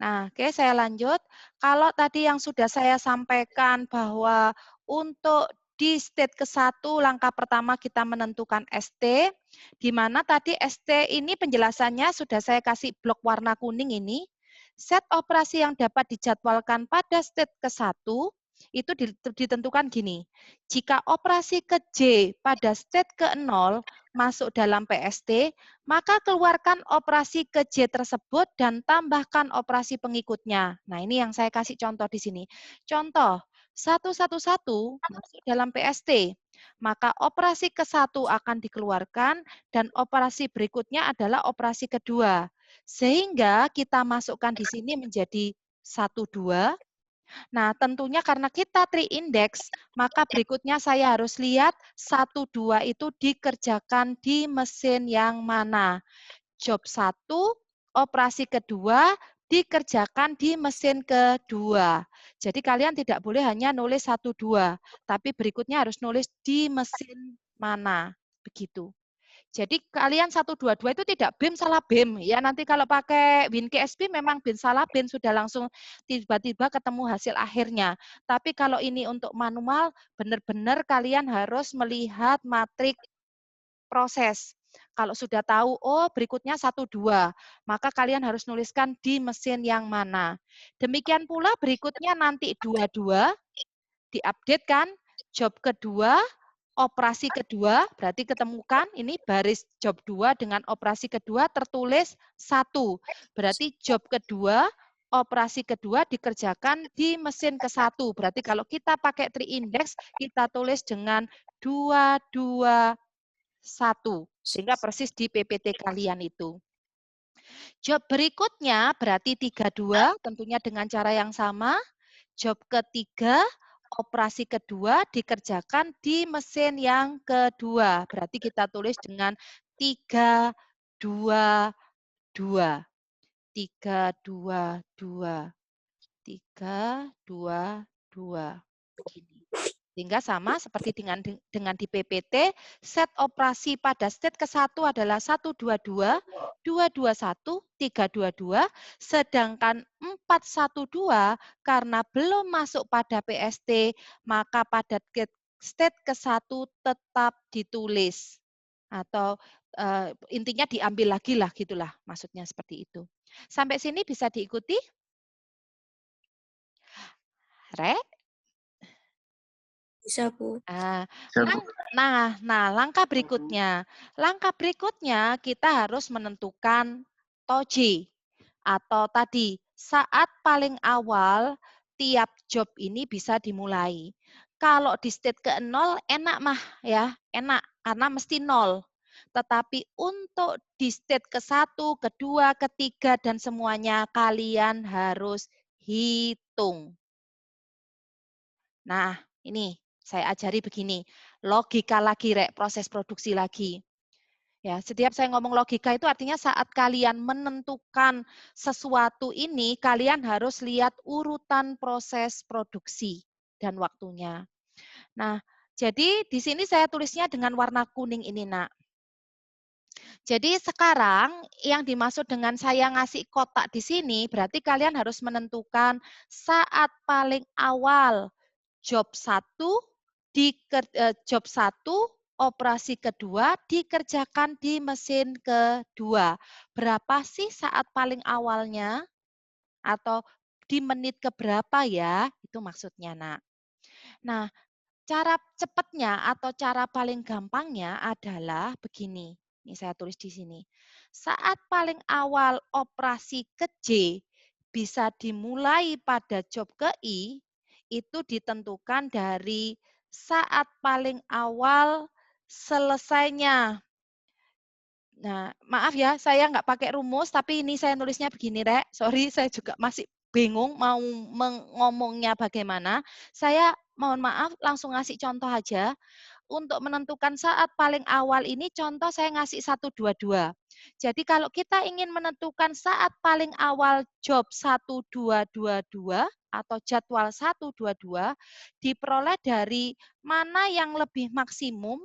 Nah, oke, saya lanjut. Kalau tadi yang sudah saya sampaikan bahwa untuk di state ke-1 langkah pertama kita menentukan ST, di mana tadi ST ini penjelasannya sudah saya kasih blok warna kuning ini. Set operasi yang dapat dijadwalkan pada state ke-1 itu ditentukan gini. Jika operasi ke J pada state ke-0 masuk dalam PST, maka keluarkan operasi ke J tersebut dan tambahkan operasi pengikutnya. Nah, ini yang saya kasih contoh di sini. Contoh, 111 masuk dalam PST, maka operasi ke-1 akan dikeluarkan dan operasi berikutnya adalah operasi kedua. Sehingga kita masukkan di sini menjadi 12. Nah, tentunya karena kita tree index, maka berikutnya saya harus lihat 12 itu dikerjakan di mesin yang mana. Job 1, operasi kedua dikerjakan di mesin kedua. Jadi kalian tidak boleh hanya nulis 12, tapi berikutnya harus nulis di mesin mana. Begitu. Jadi kalian 122 itu tidak BIM salah BIM. Ya nanti kalau pakai WinKSP memang BIM salah BIM sudah langsung tiba-tiba ketemu hasil akhirnya. Tapi kalau ini untuk manual benar-benar kalian harus melihat matrik proses. Kalau sudah tahu, oh berikutnya 12, maka kalian harus nuliskan di mesin yang mana. Demikian pula berikutnya nanti 22, diupdate kan, job kedua, operasi kedua, berarti ketemukan ini baris job 2 dengan operasi kedua tertulis 1. Berarti job kedua, operasi kedua dikerjakan di mesin ke-1. Berarti kalau kita pakai tree index, kita tulis dengan 221. Sehingga persis di PPT kalian itu. Job berikutnya berarti 32, tentunya dengan cara yang sama. Job ketiga, operasi kedua dikerjakan di mesin yang kedua. Berarti kita tulis dengan 322. 322. 322. Begini. Sehingga sama seperti dengan di PPT, set operasi pada state ke-1 adalah 122, 221, 322, sedangkan 412 karena belum masuk pada PST, maka pada state ke-1 tetap ditulis. Atau intinya diambil lagi lah, gitulah maksudnya seperti itu. Sampai sini bisa diikuti? Re? Bisa, Bu. Langkah berikutnya. Langkah berikutnya kita harus menentukan TOJ atau tadi saat paling awal tiap job ini bisa dimulai. Kalau di state ke-0 enak mah ya, enak karena mesti 0. Tetapi untuk di state ke-1, kedua, ketiga dan semuanya kalian harus hitung. Nah, ini saya ajari begini, logika lagi Rek, proses produksi lagi. Ya, setiap saya ngomong logika itu artinya saat kalian menentukan sesuatu ini, kalian harus lihat urutan proses produksi dan waktunya. Nah, jadi di sini saya tulisnya dengan warna kuning ini, Nak. Jadi sekarang yang dimaksud dengan saya ngasih kotak di sini, berarti kalian harus menentukan saat paling awal job 1 job 1 operasi kedua dikerjakan di mesin kedua. Berapa sih saat paling awalnya? Atau di menit keberapa ya? Itu maksudnya, Nak. Nah, cara cepatnya atau cara paling gampangnya adalah begini. Ini saya tulis di sini. Saat paling awal operasi ke J bisa dimulai pada job ke I, itu ditentukan dari saat paling awal selesainya. Nah, maaf ya, saya nggak pakai rumus, tapi ini saya nulisnya begini, Rek. Sorry, saya juga masih bingung mau ngomongnya bagaimana. Saya mohon maaf, langsung ngasih contoh aja. Untuk menentukan saat paling awal ini, contoh saya ngasih 122. Jadi kalau kita ingin menentukan saat paling awal job 1222 atau jadwal 122, diperoleh dari mana yang lebih maksimum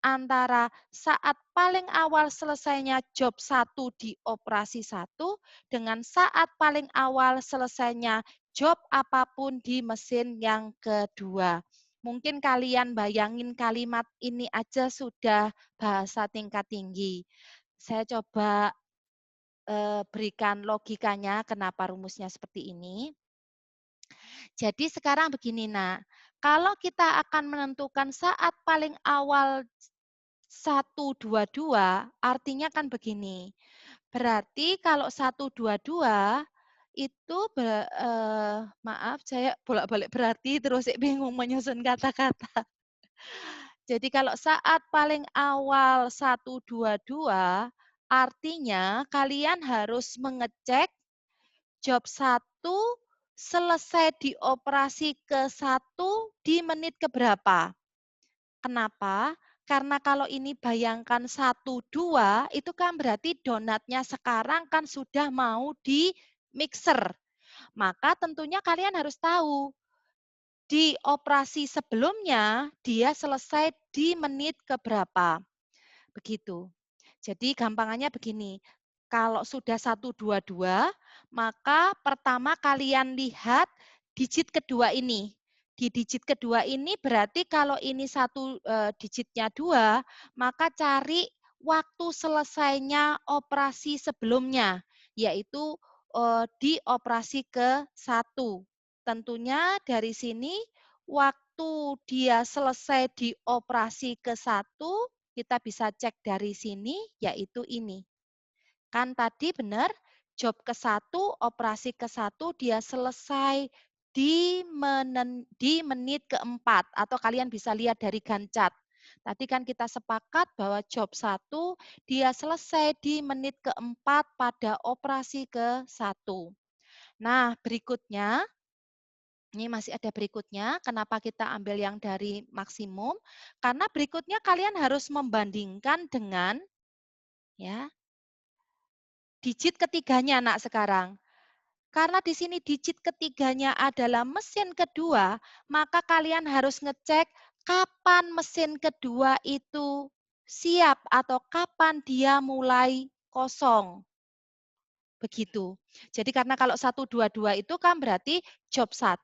antara saat paling awal selesainya job 1 di operasi 1 dengan saat paling awal selesainya job apapun di mesin yang kedua. Mungkin kalian bayangin kalimat ini aja sudah bahasa tingkat tinggi. Saya coba berikan logikanya kenapa rumusnya seperti ini. Jadi sekarang begini, Nak. Kalau kita akan menentukan saat paling awal 122, artinya kan begini. Berarti kalau 122 itu maaf saya bolak-balik berarti terus bingung menyusun kata-kata. Jadi kalau saat paling awal 122 artinya kalian harus mengecek job 1 selesai di operasi ke-1 di menit keberapa. Kenapa? Karena kalau ini bayangkan 1, 2, itu kan berarti donatnya sekarang kan sudah mau di mixer. Maka tentunya kalian harus tahu, di operasi sebelumnya dia selesai di menit keberapa. Begitu. Jadi gampangannya begini, kalau sudah 122, maka pertama kalian lihat digit kedua ini. Di digit kedua ini berarti kalau ini digitnya 2, maka cari waktu selesainya operasi sebelumnya, yaitu di operasi ke-1. Tentunya dari sini waktu dia selesai di operasi ke-1 kita bisa cek dari sini, yaitu ini. Kan tadi benar, job ke-1, operasi ke-1 dia selesai di menit ke-4, atau kalian bisa lihat dari gancat. Tadi kan kita sepakat bahwa job 1 dia selesai di menit ke-4 pada operasi ke-1. Nah, berikutnya, ini masih ada berikutnya, kenapa kita ambil yang dari maksimum? Karena berikutnya kalian harus membandingkan dengan ya digit ketiganya, Nak, sekarang. Karena di sini digit ketiganya adalah mesin kedua, maka kalian harus ngecek kapan mesin kedua itu siap atau kapan dia mulai kosong. Begitu. Jadi karena kalau 122 itu kan berarti job 1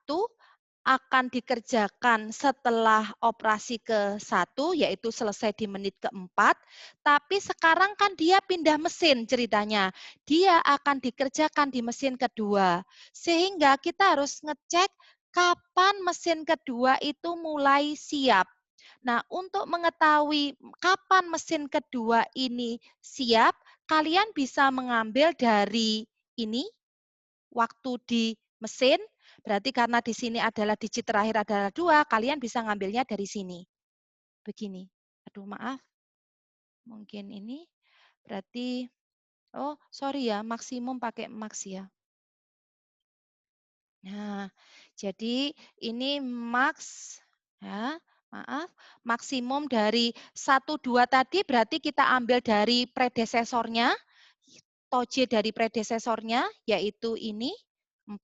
akan dikerjakan setelah operasi ke-1, yaitu selesai di menit ke-4, tapi sekarang kan dia pindah mesin ceritanya. Dia akan dikerjakan di mesin kedua. Sehingga kita harus ngecek kapan mesin kedua itu mulai siap. Nah, untuk mengetahui kapan mesin kedua ini siap, kalian bisa mengambil dari ini, waktu di mesin, berarti karena di sini adalah digit terakhir adalah 2, kalian bisa ngambilnya dari sini. Begini. Aduh, maaf. Mungkin ini berarti, oh sorry ya, maksimum pakai max ya. Nah, jadi ini max, ya, maaf, maksimum dari 1, 2 tadi berarti kita ambil dari predesesornya, toje dari predesesornya, yaitu ini, 4.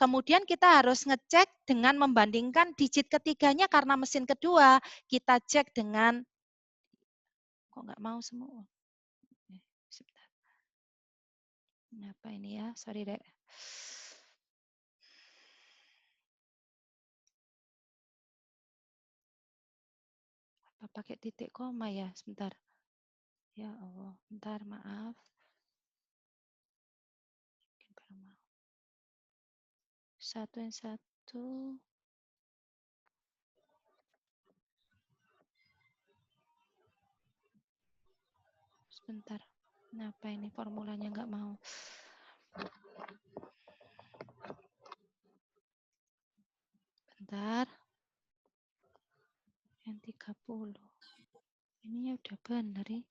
Kemudian kita harus ngecek dengan membandingkan digit ketiganya karena mesin kedua. Kita cek dengan, kok nggak mau semua? Sebentar. Kenapa ini ya? Sorry, Dek. Apa pakai titik koma ya? Sebentar. Ya Allah, bentar, maaf. Satu yang satu. Sebentar. Kenapa ini formulanya nggak mau? Bentar. Yang 30. Ininya udah benar ya.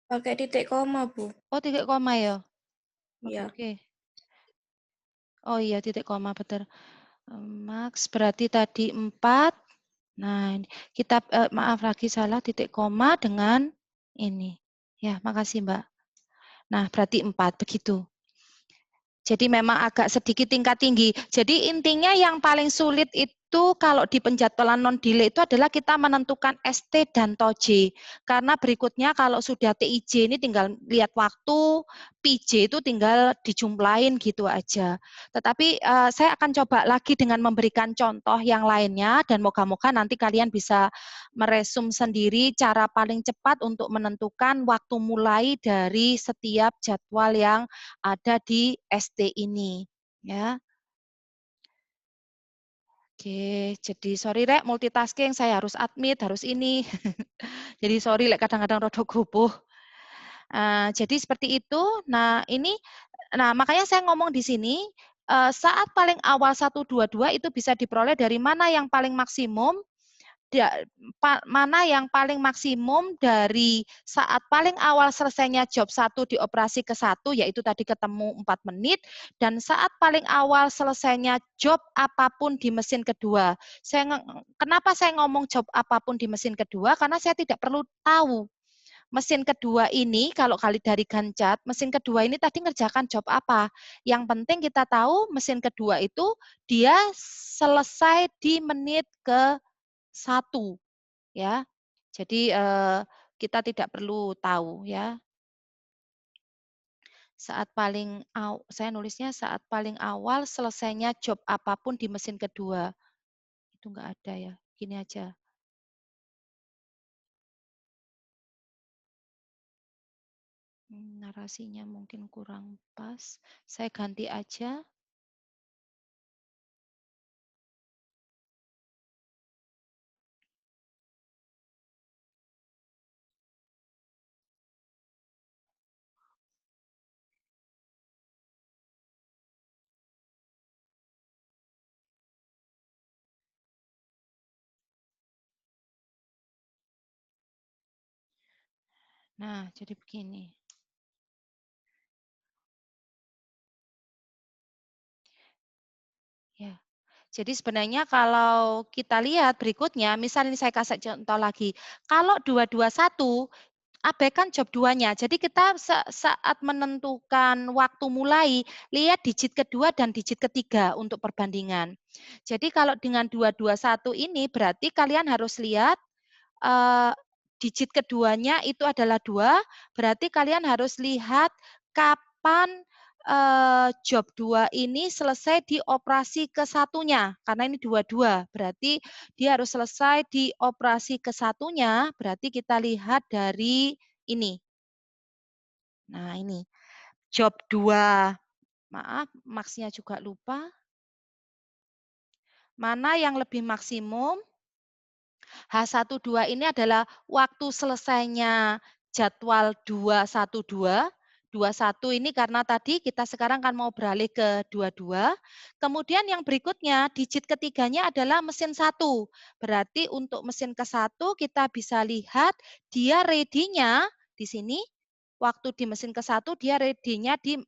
Pakai titik koma, Bu. Oh, titik koma ya? Iya. Oke. Oh iya, titik koma, betul. Max berarti tadi 4. Nah, kita maaf lagi salah titik koma dengan ini. Ya, makasih Mbak. Nah, berarti 4 begitu. Jadi memang agak sedikit tingkat tinggi. Jadi intinya yang paling sulit itu itu kalau di penjadwalan non-delay itu adalah kita menentukan ST dan TOJ. Karena berikutnya kalau sudah TIJ ini tinggal lihat waktu, PJ itu tinggal dijumlahin gitu aja. Tetapi saya akan coba lagi dengan memberikan contoh yang lainnya dan moga-moga nanti kalian bisa meresum sendiri cara paling cepat untuk menentukan waktu mulai dari setiap jadwal yang ada di ST ini. Ya. Oke, jadi sorry Rek, multitasking, saya harus admit, harus ini. Jadi sorry Rek, kadang-kadang rada gubuh. Jadi seperti itu. Nah makanya saya ngomong di sini, saat paling awal 122 itu bisa diperoleh dari mana yang paling maksimum, mana yang paling maksimum dari saat paling awal selesainya job 1 dioperasi ke 1, yaitu tadi ketemu 4 menit, dan saat paling awal selesainya job apapun di mesin kedua. Kenapa saya ngomong job apapun di mesin kedua? Karena saya tidak perlu tahu mesin kedua ini, kalau kali dari Gancat, mesin kedua ini tadi ngerjakan job apa. Yang penting kita tahu mesin kedua itu dia selesai di menit ke 1. Ya. Jadi kita tidak perlu tahu ya. Saya nulisnya saat paling awal selesainya job apapun di mesin kedua. Itu enggak ada ya. Gini aja. Narasinya mungkin kurang pas. Saya ganti aja. Nah, jadi begini. Ya. Jadi sebenarnya kalau kita lihat berikutnya, misalnya saya kasih contoh lagi. Kalau 221, abaikan job 2-nya. Jadi kita saat menentukan waktu mulai, lihat digit kedua dan digit ketiga untuk perbandingan. Jadi kalau dengan 221 ini berarti kalian harus lihat digit keduanya itu adalah 2, berarti kalian harus lihat kapan job 2 ini selesai di operasi ke satunya, karena ini 22, berarti dia harus selesai di operasi ke satunya, berarti kita lihat dari ini. Nah ini, job 2, maaf, maksnya juga lupa. Mana yang lebih maksimum? H12 ini adalah waktu selesainya jadwal 212. 21 ini karena tadi kita sekarang kan mau beralih ke 22. Kemudian yang berikutnya, digit ketiganya adalah mesin 1. Berarti untuk mesin ke 1 kita bisa lihat dia ready-nya di sini. Waktu di mesin ke 1 dia ready-nya di,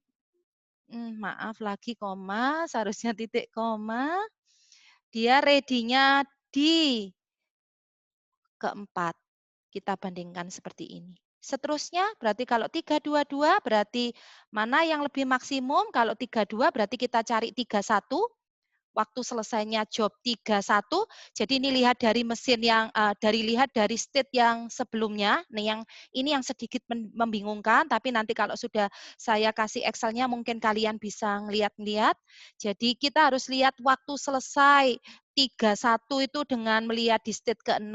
maaf lagi koma, seharusnya titik koma. Dia ready-nya di keempat. Kita bandingkan seperti ini. Seterusnya berarti kalau 322 berarti mana yang lebih maksimum? Kalau 32 berarti kita cari 31. Waktu selesainya job 31. Jadi ini lihat dari mesin yang lihat dari state yang sebelumnya. Nih yang ini yang sedikit membingungkan, tapi nanti kalau sudah saya kasih Excel-nya mungkin kalian bisa ngeliat-ngeliat. Jadi kita harus lihat waktu selesai 31 itu dengan melihat di state ke-0.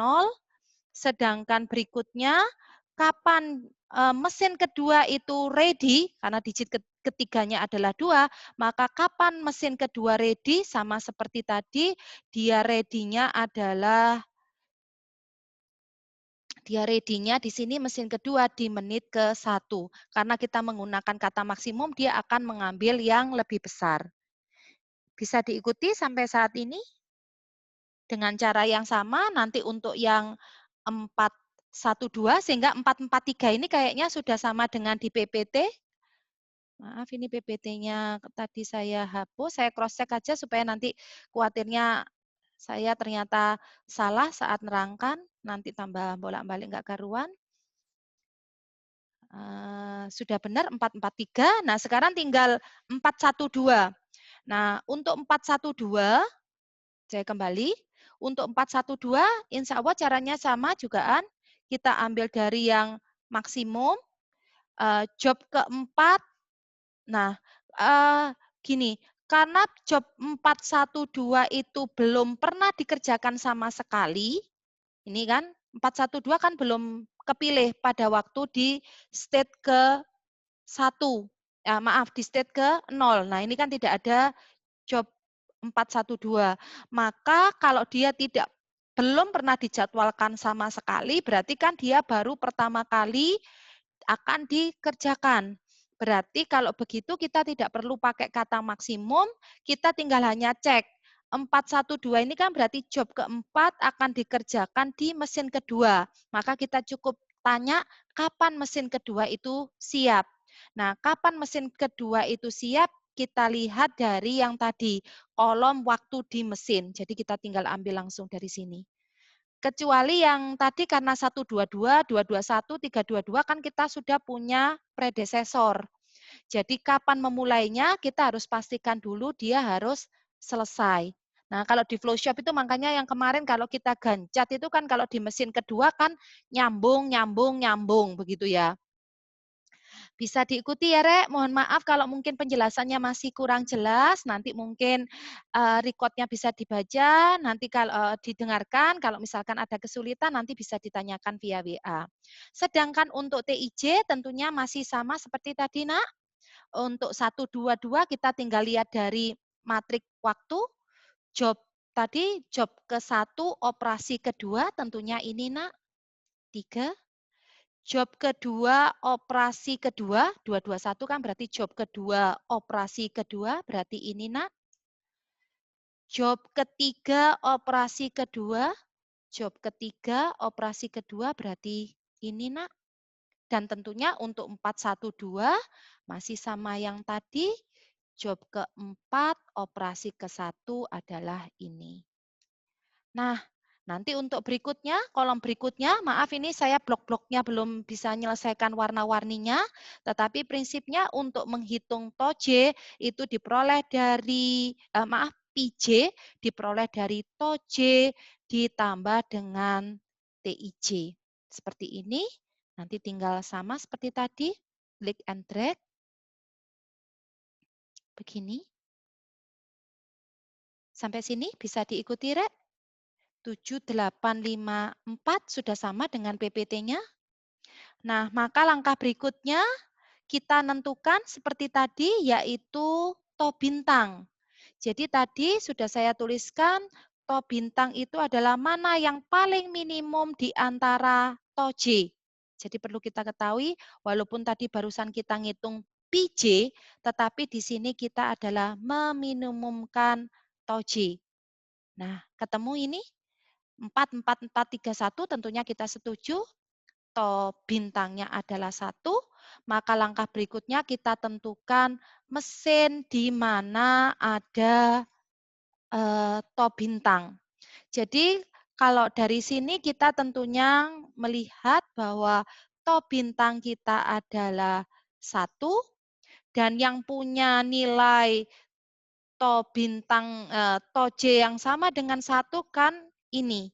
Sedangkan berikutnya, kapan mesin kedua itu ready, karena digit ketiganya adalah 2, maka kapan mesin kedua ready, sama seperti tadi, dia ready-nya adalah, dia ready-nya di sini mesin kedua di menit ke-1. Karena kita menggunakan kata maksimum, dia akan mengambil yang lebih besar. Bisa diikuti sampai saat ini? Dengan cara yang sama, nanti untuk yang 412 sehingga 443 ini kayaknya sudah sama dengan di PPT. Maaf ini PPT-nya tadi saya hapus, saya cross check aja supaya nanti khawatirnya saya ternyata salah saat nerangkan, nanti tambah bolak-balik nggak karuan. Sudah benar 443, nah sekarang tinggal 412. Nah untuk 412 Saya kembali. Untuk 412, insya Allah caranya sama jugaan. Kita ambil dari yang maksimum. Job keempat, nah, gini, karena job 412 itu belum pernah dikerjakan sama sekali, ini kan 412 kan belum kepilih pada waktu di state ke 1, maaf di state ke 0. Nah, ini kan tidak ada job 412. Maka kalau dia belum pernah dijadwalkan sama sekali, berarti kan dia baru pertama kali akan dikerjakan. Berarti kalau begitu kita tidak perlu pakai kata maksimum, kita tinggal hanya cek. 412 ini kan berarti job keempat akan dikerjakan di mesin kedua. Maka kita cukup tanya kapan mesin kedua itu siap. Nah, kapan mesin kedua itu siap? Kita lihat dari yang tadi, kolom waktu di mesin. Jadi kita tinggal ambil langsung dari sini. Kecuali yang tadi karena 122, 221, 322 kan kita sudah punya predesesor. Jadi kapan memulainya kita harus pastikan dulu dia harus selesai. Nah, kalau di flowshop itu makanya yang kemarin kalau kita gancet itu kan kalau di mesin kedua kan nyambung, nyambung, nyambung begitu ya. Bisa diikuti ya, Rek. Mohon maaf kalau mungkin penjelasannya masih kurang jelas. Nanti mungkin record-nya bisa dibaca, nanti kalau didengarkan, kalau misalkan ada kesulitan nanti bisa ditanyakan via WA. Sedangkan untuk TIJ tentunya masih sama seperti tadi, Nak. Untuk 122 kita tinggal lihat dari matrik waktu, job tadi, job ke-1, operasi kedua, tentunya ini, Nak, 3. Job kedua, operasi kedua, 221 kan berarti job kedua, operasi kedua, berarti ini, Nak. Job ketiga, operasi kedua, job ketiga, operasi kedua, berarti ini, Nak. Dan tentunya untuk 412 masih sama yang tadi, job keempat, operasi ke-1 adalah ini. Nah, nanti untuk berikutnya, kolom berikutnya, maaf ini saya blok-bloknya belum bisa menyelesaikan warna-warninya, tetapi prinsipnya untuk menghitung TOJ itu diperoleh dari, PJ diperoleh dari TOJ ditambah dengan TIJ. Seperti ini, nanti tinggal sama seperti tadi, klik and drag, begini. Sampai sini bisa diikuti, Rek? 7854 sudah sama dengan PPT-nya. Nah, maka langkah berikutnya kita tentukan seperti tadi, yaitu to bintang. Jadi tadi sudah saya tuliskan, to bintang itu adalah mana yang paling minimum di antara to J. Jadi perlu kita ketahui, walaupun tadi barusan kita ngitung PJ, tetapi di sini kita adalah meminimumkan to J. Nah, ketemu ini? 4, 4, 4, 3, 1 tentunya kita setuju. To bintangnya adalah 1, maka langkah berikutnya kita tentukan mesin di mana ada to bintang. Jadi kalau dari sini kita tentunya melihat bahwa to bintang kita adalah 1 dan yang punya nilai to bintang to J yang sama dengan 1 kan ini.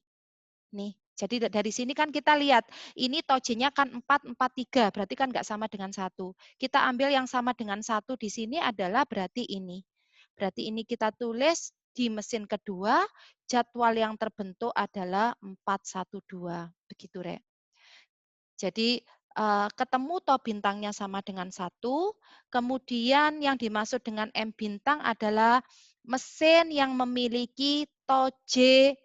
Nih, jadi dari sini kan kita lihat, ini tojenya kan 4, 4, 3, berarti kan nggak sama dengan 1. Kita ambil yang sama dengan 1 di sini adalah berarti ini. Berarti ini kita tulis di mesin kedua, jadwal yang terbentuk adalah 412. Begitu, Rek. Jadi ketemu toh bintangnya sama dengan 1, kemudian yang dimaksud dengan M bintang adalah mesin yang memiliki to J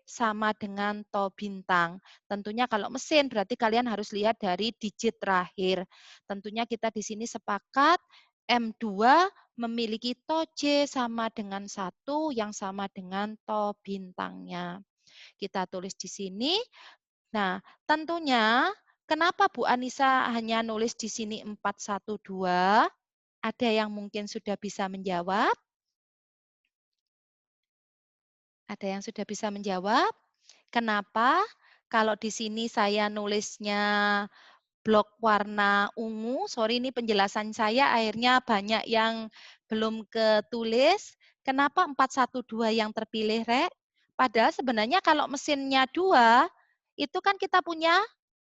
sama dengan to bintang. Tentunya kalau mesin berarti kalian harus lihat dari digit terakhir. Tentunya kita di sini sepakat M2 memiliki to J sama dengan 1 yang sama dengan to bintangnya. Kita tulis di sini. Nah, tentunya kenapa Bu Anissa hanya nulis di sini 412? Ada yang mungkin sudah bisa menjawab? Ada yang sudah bisa menjawab? Kenapa? Kalau di sini saya nulisnya blok warna ungu, sorry ini penjelasan saya akhirnya banyak yang belum ketulis. Kenapa 412 yang terpilih, Rek? Padahal sebenarnya kalau mesinnya 2, itu kan kita punya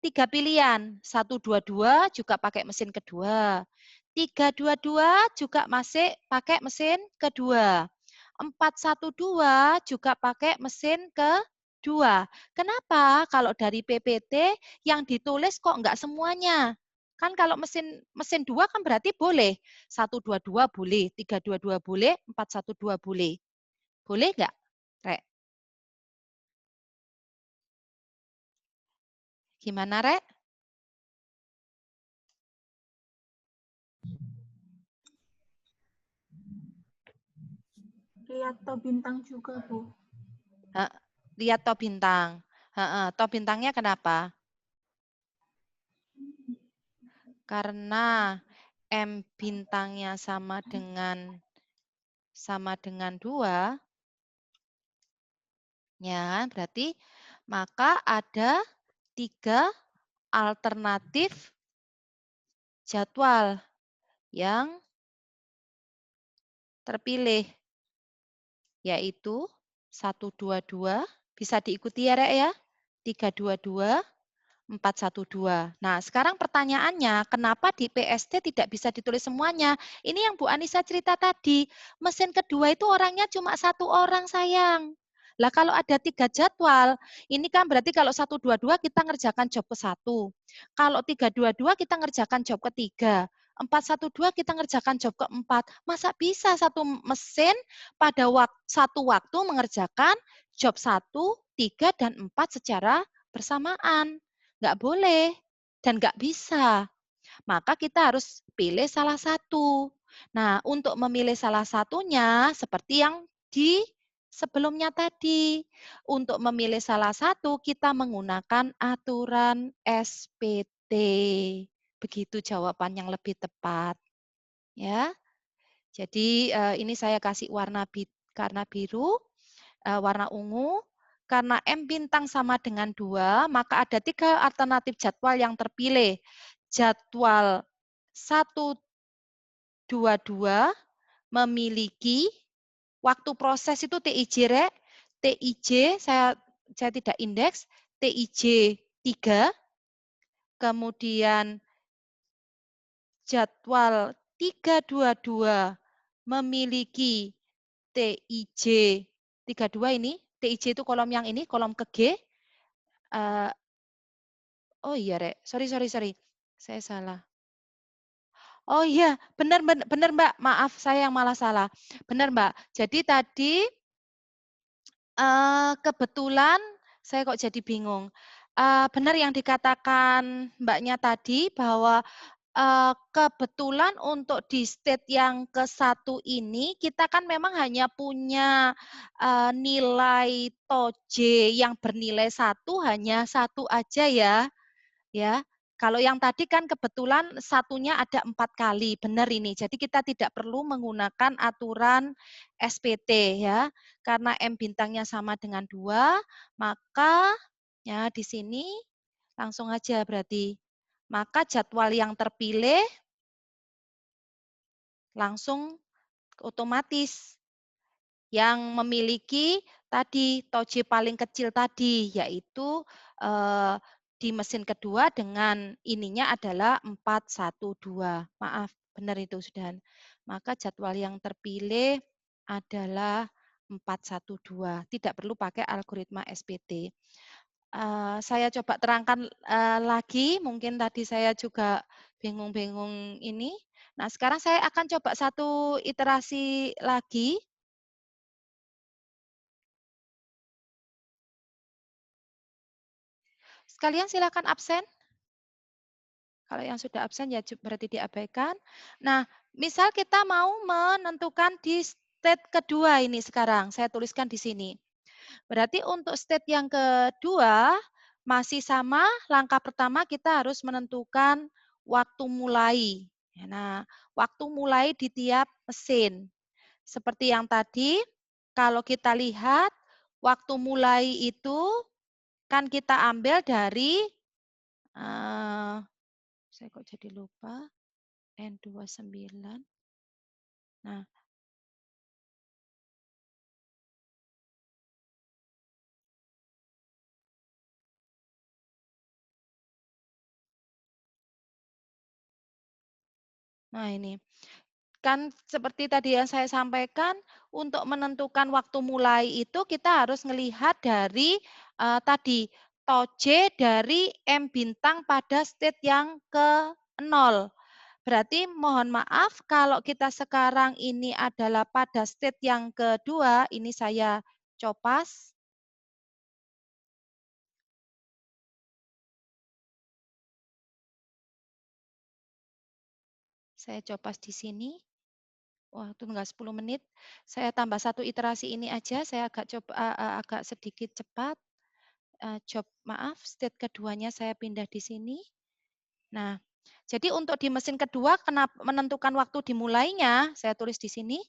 3 pilihan. 122 juga pakai mesin kedua. 322 juga masih pakai mesin kedua. 412 juga pakai mesin kedua. Kenapa? Kalau dari PPT yang ditulis kok enggak semuanya? Kan kalau mesin mesin 2 kan berarti boleh. 122 boleh, 322 boleh, 412 boleh. Boleh enggak, Rek? Gimana, Rek? Lihat to bintang juga, Bu. Lihat to bintang. To bintangnya kenapa? Karena M bintangnya sama dengan 2, ya, berarti maka ada 3 alternatif jadwal yang terpilih, yaitu 122, bisa diikuti ya, Rek ya, 322, 412. Nah, sekarang pertanyaannya, kenapa di PST tidak bisa ditulis semuanya? Ini yang Bu Anissa cerita tadi. Mesin kedua itu orangnya cuma 1 orang, sayang. Lah kalau ada 3 jadwal, ini kan berarti kalau 122 kita ngerjakan job ke-1. Kalau 322 kita ngerjakan job ke-3. 412 kita ngerjakan job ke-4. Masa bisa satu mesin pada satu waktu mengerjakan job 1, 3, dan 4 secara bersamaan? Nggak boleh dan nggak bisa. Maka kita harus pilih salah satu. Nah, untuk memilih salah satunya seperti yang di sebelumnya tadi. Untuk memilih salah satu kita menggunakan aturan SPT. Begitu jawaban yang lebih tepat. Ya. Jadi ini saya kasih warna biru, warna ungu. Karena M bintang sama dengan 2, maka ada 3 alternatif jadwal yang terpilih. Jadwal 122 memiliki waktu proses itu TIJ, Rek. TIJ saya tidak indeks, TIJ 3, kemudian jadwal 322 memiliki TIJ 32 ini, TIJ itu kolom yang ini, kolom ke G. Oh iya, Rek. Sorry. Saya salah. Oh iya, benar, Mbak. Maaf, saya yang malah salah. Benar, Mbak. Jadi tadi kebetulan saya kok jadi bingung. Benar yang dikatakan Mbaknya tadi bahwa kebetulan untuk di state yang ke-1 ini, kita kan memang hanya punya nilai TOJ yang bernilai 1 hanya 1 aja ya. Kalau yang tadi kan kebetulan satunya ada 4 kali, benar ini. Jadi kita tidak perlu menggunakan aturan SPT ya. Karena M bintangnya sama dengan 2, maka ya di sini langsung aja berarti. Maka jadwal yang terpilih langsung otomatis yang memiliki tadi TOJ paling kecil tadi, yaitu di mesin kedua dengan ininya adalah 412. Maaf, benar itu sudah. Maka jadwal yang terpilih adalah 412. Tidak perlu pakai algoritma SPT. Saya coba terangkan lagi, mungkin tadi saya juga bingung-bingung ini. Nah, sekarang saya akan coba satu iterasi lagi. Sekalian silakan absen. Kalau yang sudah absen ya berarti diabaikan. Nah, misal kita mau menentukan di state kedua ini sekarang, saya tuliskan di sini. Berarti untuk state yang kedua masih sama, langkah pertama kita harus menentukan waktu mulai. Nah, waktu mulai di tiap mesin. Seperti yang tadi, kalau kita lihat waktu mulai itu kan kita ambil dari saya kok jadi lupa, N29. Nah, Nah ini, kan seperti tadi yang saya sampaikan, untuk menentukan waktu mulai itu kita harus melihat dari tadi toje dari M bintang pada state yang ke nol. Berarti mohon maaf kalau kita sekarang ini adalah pada state yang kedua, ini saya copas. Saya copas di sini. Wah, tunggu 10 menit. Saya tambah satu iterasi ini aja, saya agak sedikit cepat. Maaf, state keduanya saya pindah di sini. Nah, jadi untuk di mesin kedua, menentukan waktu dimulainya, saya tulis di sini,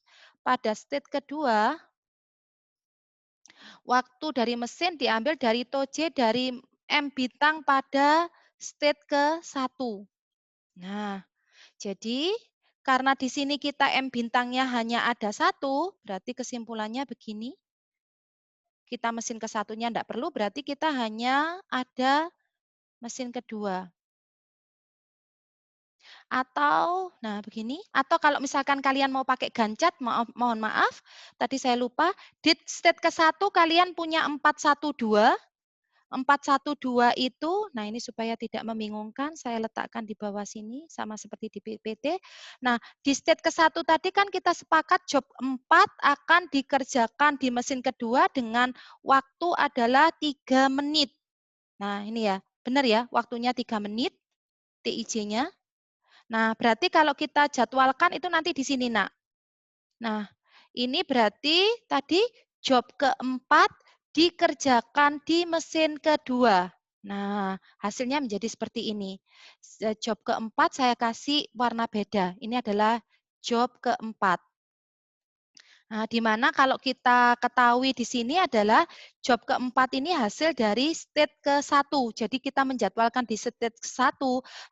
pada state kedua, waktu dari mesin diambil dari toje dari M bintang pada state ke-1. Nah, jadi karena di sini kita M bintangnya hanya ada 1, berarti kesimpulannya begini. Kita mesin ke-1-nya enggak perlu, berarti kita hanya ada mesin kedua. Atau, nah begini, atau kalau misalkan kalian mau pakai gancat, mohon maaf, tadi saya lupa, di state ke-1 kalian punya 412. 412 itu, nah ini supaya tidak membingungkan, saya letakkan di bawah sini, sama seperti di PPT. Nah, di state ke-1 tadi kan kita sepakat job 4 akan dikerjakan di mesin kedua dengan waktu adalah 3 menit. Nah, ini ya, benar ya, waktunya 3 menit, TIJ-nya. Nah, berarti kalau kita jadwalkan itu nanti di sini, Nak. Nah, ini berarti tadi job keempat dikerjakan di mesin kedua. Nah, hasilnya menjadi seperti ini. Job keempat saya kasih warna beda. Ini adalah job keempat. Nah, di mana kalau kita ketahui di sini adalah job keempat ini hasil dari state ke-1. Jadi kita menjadwalkan di state ke-1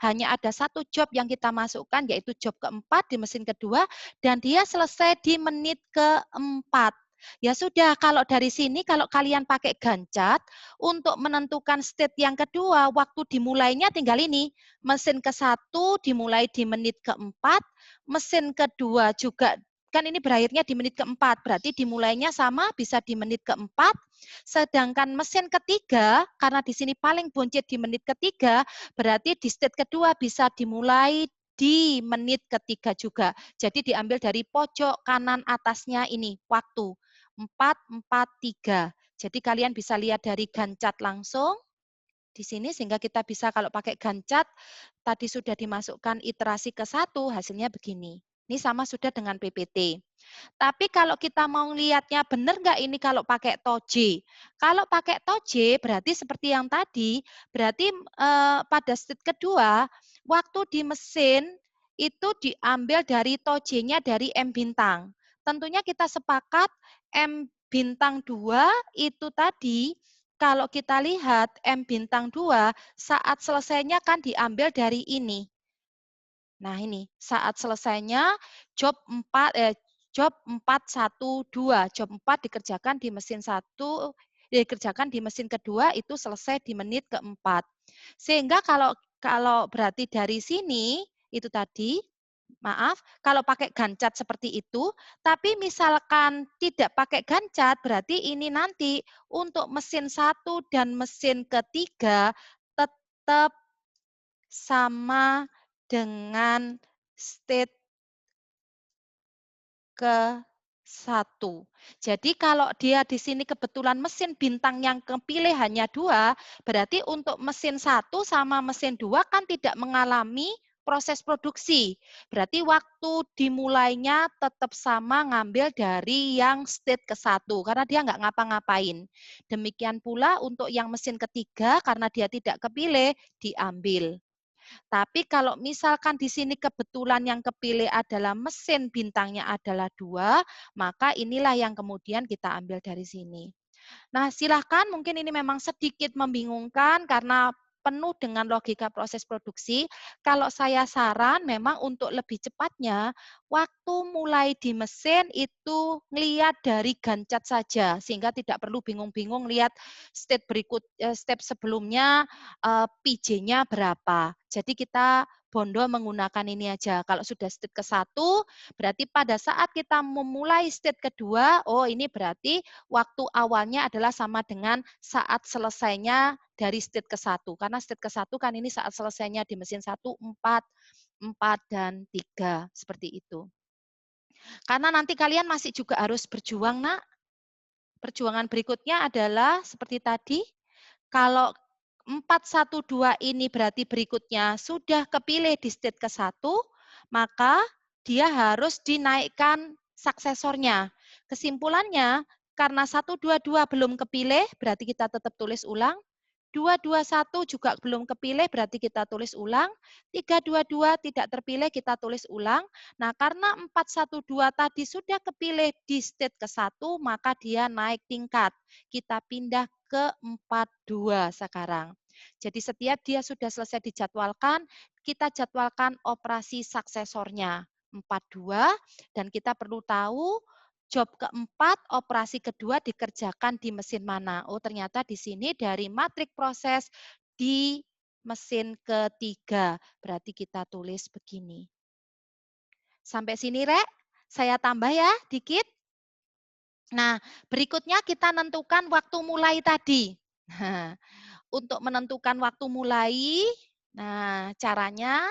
hanya ada satu job yang kita masukkan yaitu job keempat di mesin kedua dan dia selesai di menit keempat. Ya sudah, kalau dari sini kalau kalian pakai gancat untuk menentukan state yang kedua, waktu dimulainya tinggal ini. Mesin ke-1 dimulai di menit keempat, mesin kedua juga kan ini berakhirnya di menit keempat, berarti dimulainya sama bisa di menit keempat, sedangkan mesin ketiga, karena di sini paling buncit di menit ketiga, berarti di state kedua bisa dimulai di menit ketiga juga. Jadi diambil dari pojok kanan atasnya ini, waktu. 443. Jadi kalian bisa lihat dari gancat langsung di sini, sehingga kita bisa kalau pakai gancat, tadi sudah dimasukkan iterasi ke-1, hasilnya begini. Ini sama sudah dengan PPT. Tapi kalau kita mau lihatnya benar nggak ini kalau pakai toje? Kalau pakai toje berarti seperti yang tadi, berarti pada state kedua, waktu di mesin itu diambil dari tojenya dari M bintang. Tentunya kita sepakat M bintang 2 itu tadi, kalau kita lihat M bintang 2 saat selesainya kan diambil dari ini. Nah ini, saat selesainya job 412, job 4 dikerjakan di mesin 1, dikerjakan di mesin kedua itu selesai di menit keempat. Sehingga kalau berarti dari sini, itu tadi, maaf, kalau pakai gancat seperti itu, tapi misalkan tidak pakai gancat, berarti ini nanti untuk mesin 1 dan mesin ketiga tetap sama dengan state ke-1. Jadi kalau dia di sini kebetulan mesin bintang yang kepilih hanya 2, berarti untuk mesin 1 sama mesin 2 kan tidak mengalami proses produksi. Berarti waktu dimulainya tetap sama ngambil dari yang state ke-1, karena dia nggak ngapa-ngapain. Demikian pula untuk yang mesin ketiga, karena dia tidak kepilih, diambil. Tapi kalau misalkan di sini kebetulan yang kepilih adalah mesin bintangnya adalah 2, maka inilah yang kemudian kita ambil dari sini. Nah, silahkan mungkin ini memang sedikit membingungkan karena penuh dengan logika proses produksi. Kalau saya saran memang untuk lebih cepatnya, waktu mulai di mesin itu ngelihat dari gancat saja, sehingga tidak perlu bingung-bingung lihat step sebelumnya PJ-nya berapa. Jadi kita Bondo menggunakan ini aja. Kalau sudah state ke-1, berarti pada saat kita memulai state kedua, oh ini berarti waktu awalnya adalah sama dengan saat selesainya dari state ke-1. Karena state ke-1 kan ini saat selesainya di mesin 1, 4, 4, dan 3. Seperti itu. Karena nanti kalian masih juga harus berjuang, nak. Perjuangan berikutnya adalah seperti tadi, kalau 412 ini berarti berikutnya sudah kepilih di state ke-1, maka dia harus dinaikkan suksesornya. Kesimpulannya, karena 122 belum kepilih, berarti kita tetap tulis ulang. 221 juga belum kepilih, berarti kita tulis ulang. 322 tidak terpilih, kita tulis ulang. Nah, karena 412 tadi sudah kepilih di state ke-1, maka dia naik tingkat. Kita pindah ke 42 sekarang. Jadi setiap dia sudah selesai dijadwalkan, kita jadwalkan operasi suksesornya 42, dan kita perlu tahu job keempat, operasi kedua dikerjakan di mesin mana. Oh, ternyata di sini dari matrik proses di mesin ketiga. Berarti kita tulis begini. Sampai sini, Rek. Saya tambah ya, dikit. Nah, berikutnya kita tentukan waktu mulai tadi. Nah, untuk menentukan waktu mulai, nah caranya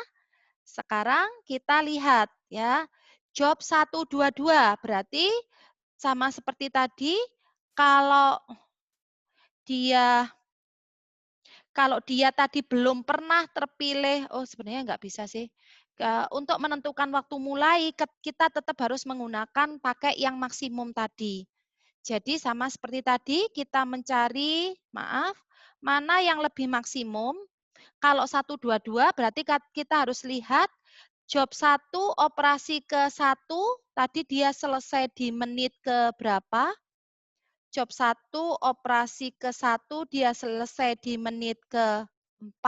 sekarang kita lihat ya. Job 122 berarti sama seperti tadi, kalau dia tadi belum pernah terpilih, oh sebenarnya nggak bisa sih. Untuk menentukan waktu mulai, kita tetap harus menggunakan pakai yang maksimum tadi. Jadi sama seperti tadi, kita mencari, mana yang lebih maksimum. Kalau 122 berarti kita harus lihat job 1 operasi ke-1 tadi dia selesai di menit ke berapa? Job 1 operasi ke-1 dia selesai di menit ke-4.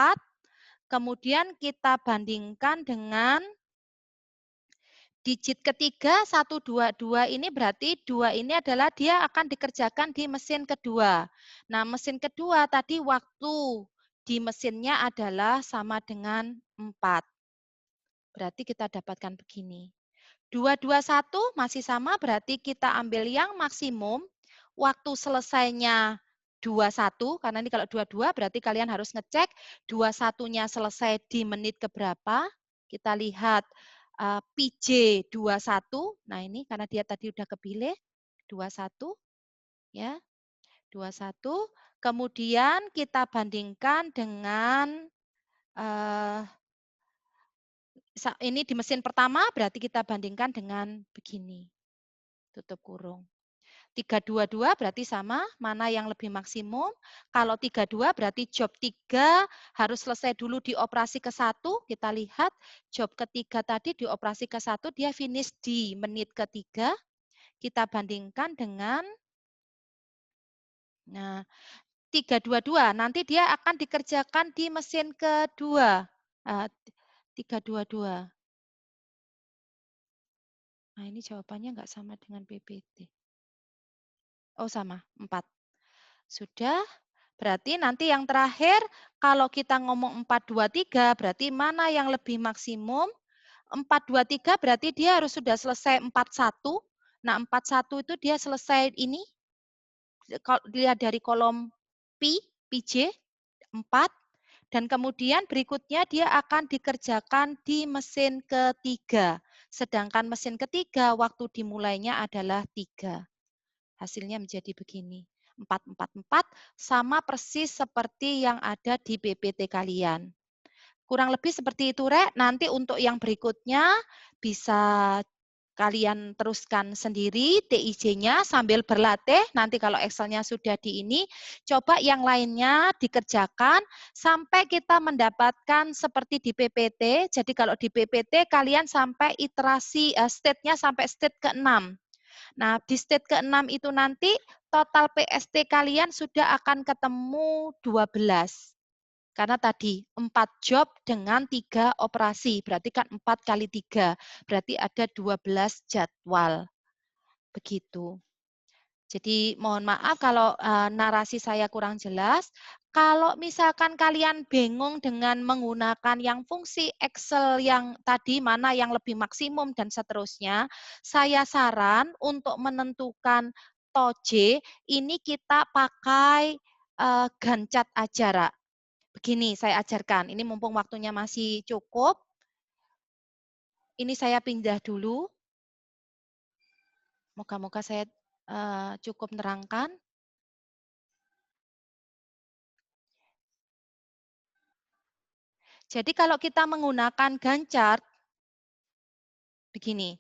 Kemudian kita bandingkan dengan digit ketiga 122 ini berarti 2 ini adalah dia akan dikerjakan di mesin kedua. Nah, mesin kedua tadi waktu di mesinnya adalah sama dengan 4. Berarti kita dapatkan begini. 221 masih sama, berarti kita ambil yang maksimum. Waktu selesainya 21, karena ini kalau 22 berarti kalian harus ngecek 21-nya selesai di menit keberapa. Kita lihat PJ 21. Nah, ini karena dia tadi udah kepilih 21 ya. 21. Kemudian kita bandingkan dengan ini di mesin pertama berarti kita bandingkan dengan begini. Tutup kurung. 322 berarti sama, mana yang lebih maksimum. Kalau 32 berarti job 3 harus selesai dulu di operasi ke-1. Kita lihat job ketiga tadi di operasi ke-1 dia finish di menit ketiga. Kita bandingkan dengan 322. Nanti dia akan dikerjakan di mesin kedua. 322. Nah, ini jawabannya nggak sama dengan PPT. Oh, sama, 4. Sudah, berarti nanti yang terakhir, kalau kita ngomong 423, berarti mana yang lebih maksimum? 423 berarti dia harus sudah selesai 41. Nah, 41 itu dia selesai ini, kalau dilihat dari kolom PJ, 4. Dan kemudian berikutnya dia akan dikerjakan di mesin ketiga. Sedangkan mesin ketiga waktu dimulainya adalah 3. Hasilnya menjadi begini. 444 sama persis seperti yang ada di PPT kalian. Kurang lebih seperti itu, Rek. Nanti untuk yang berikutnya bisa kalian teruskan sendiri TIJ-nya sambil berlatih. Nanti kalau Excel-nya sudah di ini, coba yang lainnya dikerjakan sampai kita mendapatkan seperti di PPT. Jadi kalau di PPT kalian sampai iterasi state-nya sampai state ke-6. Nah, di state ke-6 itu nanti total PST kalian sudah akan ketemu 12. Karena tadi 4 job dengan 3 operasi, berarti kan 4 kali 3, berarti ada 12 jadwal. Begitu. Jadi mohon maaf kalau narasi saya kurang jelas. Kalau misalkan kalian bingung dengan menggunakan yang fungsi Excel yang tadi mana yang lebih maksimum dan seterusnya, saya saran untuk menentukan TOJ ini kita pakai Gantt chart aja, Ra. Begini saya ajarkan. Ini mumpung waktunya masih cukup. Ini saya pindah dulu. Moga-moga saya cukup menerangkan. Jadi kalau kita menggunakan Gantt chart, begini.